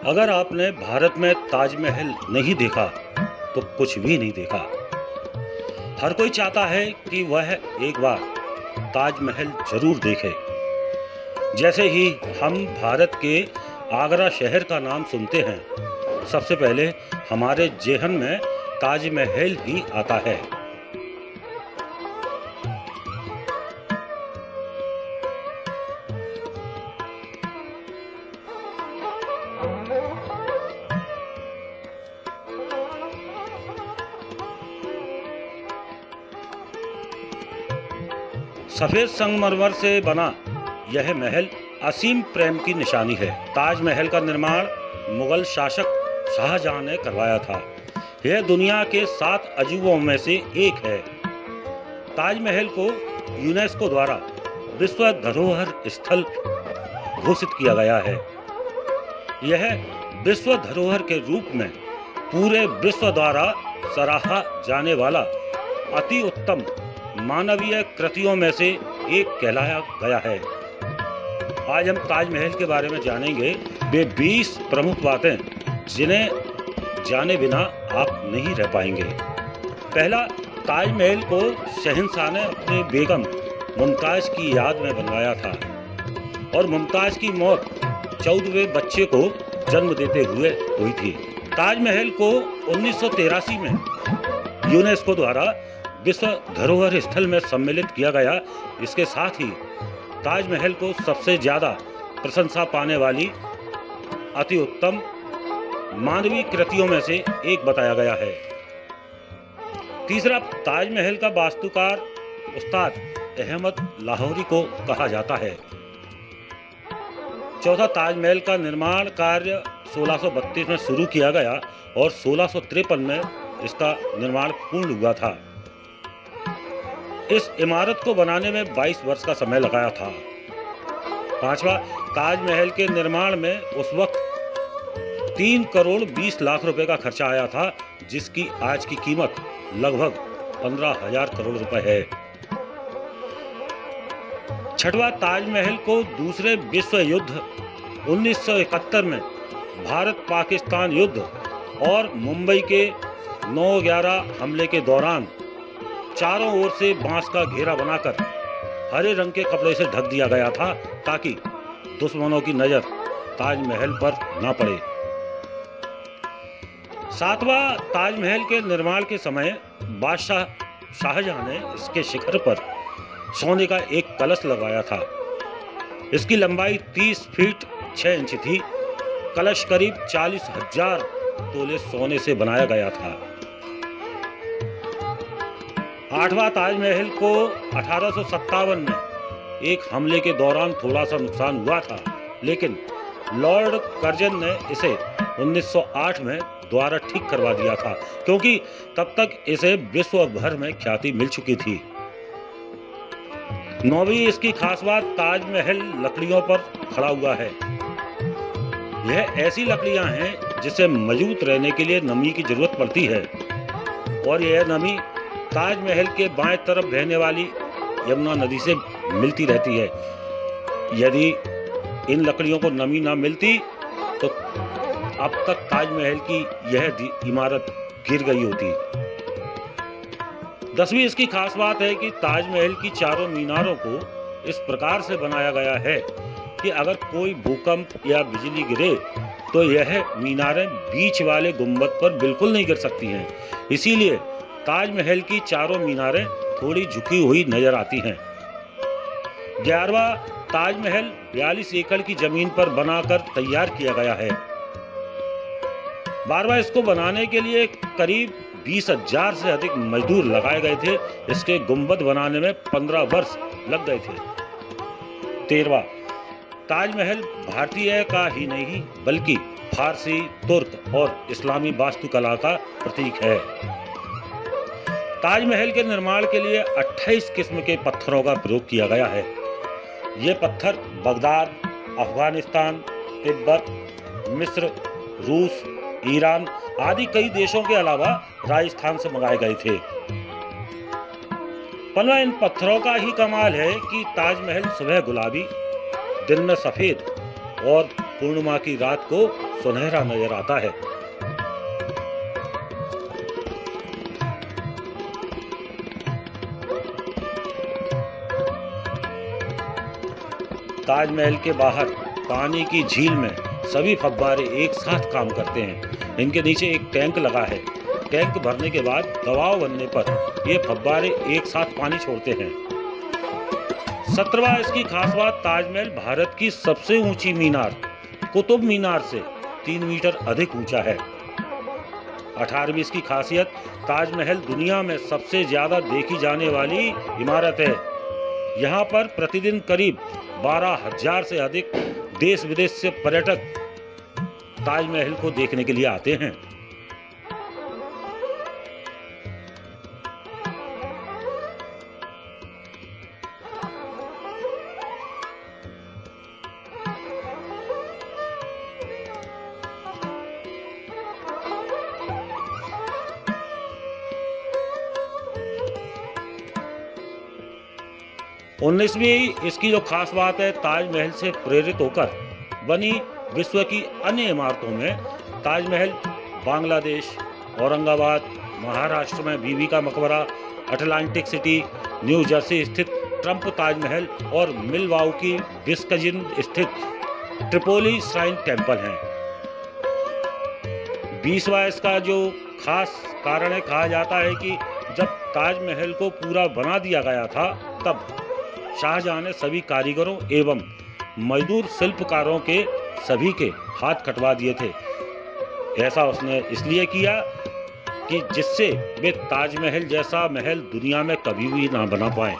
अगर आपने भारत में ताजमहल नहीं देखा तो कुछ भी नहीं देखा। हर कोई चाहता है कि वह एक बार ताजमहल जरूर देखे। जैसे ही हम भारत के आगरा शहर का नाम सुनते हैं, सबसे पहले हमारे जेहन में ताजमहल ही आता है। सफ़ेद संगमरमर से बना यह महल असीम प्रेम की निशानी है। ताजमहल का निर्माण मुगल शासक शाहजहां ने करवाया था। यह दुनिया के 7 अजूबों में से एक है। ताजमहल को यूनेस्को द्वारा विश्व धरोहर स्थल घोषित किया गया है। यह विश्व धरोहर के रूप में पूरे विश्व द्वारा सराहा जाने वाला अति उत्तम मानवीय कृतियों में से एक कहलाया गया है। आज हम ताजमहल के बारे में जानेंगे वे 20 प्रमुख बातें जिन्हें जाने बिना आप नहीं रह पाएंगे। पहला, ताजमहल को शहंशाह ने अपनी बेगम मुमताज़ की याद में बनवाया था और मुमताज़ की मौत 14वें बच्चे को जन्म देते हुए हुई थी। ताजमहल को 1983 में यूनेस्को द्वारा विश्व धरोहर स्थल में सम्मिलित किया गया। इसके साथ ही ताजमहल को सबसे ज़्यादा प्रशंसा पाने वाली अति उत्तम मानवीय कृतियों में से एक बताया गया है। तीसरा, ताजमहल का वास्तुकार उस्ताद अहमद लाहौरी को कहा जाता है। चौथा, ताजमहल का निर्माण कार्य 1632 में शुरू किया गया और 1653 में इसका निर्माण पूर्ण हुआ था। इस इमारत को बनाने में 22 वर्ष का समय लगाया था। पांचवा, ताजमहल के निर्माण में उस वक्त 3 करोड़ 20 लाख रुपए का खर्चा आया था, जिसकी आज की कीमत लगभग 15,000 करोड़ रुपए है। छठवां, ताजमहल को दूसरे विश्व युद्ध 1971 में भारत पाकिस्तान युद्ध और मुंबई के 9/11 हमले के दौरान चारों ओर से बांस का घेरा बनाकर हरे रंग के कपड़े से ढक दिया गया था, ताकि दुश्मनों की नजर ताजमहल पर न पड़े। सातवां, ताजमहल के निर्माण के समय बादशाह शाहजहां ने इसके शिखर पर सोने का एक कलश लगवाया था। इसकी लंबाई 30 फीट 6 इंच थी। कलश करीब 40,000 तोले सोने से बनाया गया था। आठवां, ताजमहल को 1857 में एक हमले के दौरान थोड़ा सा नुकसान हुआ था, लेकिन लॉर्ड कर्जन ने इसे 1908 में दोबारा ठीक करवा दिया था, क्योंकि तब तक इसे विश्व भर में ख्याति मिल चुकी थी। 9वीं, इसकी खास बात, ताजमहल लकड़ियों पर खड़ा हुआ है। यह ऐसी लकड़ियां हैं जिसे मजबूत रहने के लिए नमी की जरूरत पड़ती है और यह नमी ताजमहल के बाएं तरफ बहने वाली यमुना नदी से मिलती रहती है। यदि इन लकड़ियों को नमी ना मिलती तो अब तक ताजमहल की यह इमारत गिर गई होती। 10वीं, इसकी खास बात है कि ताजमहल की चारों मीनारों को इस प्रकार से बनाया गया है कि अगर कोई भूकंप या बिजली गिरे तो यह मीनारें बीच वाले गुंबद पर बिल्कुल नहीं गिर सकती हैं। इसीलिए ताजमहल की चारों मीनारें थोड़ी झुकी हुई नजर आती हैं। 11वां, ताजमहल 42 एकड़ की जमीन पर बनाकर तैयार किया गया है। 12वां, इसको बनाने के लिए करीब 20,000 से अधिक मजदूर लगाए गए थे। इसके गुंबद बनाने में 15 वर्ष लग गए थे। 13वां, ताजमहल भारतीय का ही नहीं बल्कि फारसी, तुर्क और इस्लामी वास्तुकला का प्रतीक है। ताजमहल के निर्माण के लिए 28 किस्म के पत्थरों का प्रयोग किया गया है। ये पत्थर बगदाद, अफगानिस्तान, तिब्बत, मिस्र, रूस, ईरान आदि कई देशों के अलावा राजस्थान से मंगाए गए थे। 15वां, इन पत्थरों का ही कमाल है कि ताजमहल सुबह गुलाबी, दिन में सफ़ेद और पूर्णिमा की रात को सुनहरा नजर आता है। ताजमहल के बाहर पानी की झील में सभी फव्वारे एक साथ काम करते हैं। इनके नीचे एक टैंक लगा है। टैंक भरने के बाद दबाव बनने पर ये फव्वारे एक साथ पानी छोड़ते हैं। 17वां इसकी खास बात, ताजमहल भारत की सबसे ऊंची मीनार कुतुब मीनार से 3 मीटर अधिक ऊंचा है। 18वीं इसकी खासियत, ताजमहल दुनिया में सबसे ज्यादा देखी जाने वाली इमारत है। यहाँ पर प्रतिदिन करीब 12,000 से अधिक देश विदेश से पर्यटक ताजमहल को देखने के लिए आते हैं। उन्नीसवीं इसकी जो खास बात है, ताजमहल से प्रेरित होकर बनी विश्व की अन्य इमारतों में ताजमहल बांग्लादेश, औरंगाबाद, महाराष्ट्र में बीबी का मकबरा, अटलांटिक सिटी, न्यू जर्सी स्थित ट्रंप ताजमहल और मिलवाउकी विस्कंसिन स्थित ट्रिपोली श्राइन टेम्पल हैं। 20वां इसका जो खास कारण है, कहा जाता है कि जब ताजमहल को पूरा बना दिया गया था तब शाहजहां ने सभी कारीगरों एवं मजदूर शिल्पकारों के सभी के हाथ कटवा दिए थे। ऐसा उसने इसलिए किया कि जिससे वे ताजमहल जैसा महल दुनिया में कभी भी ना बना पाए।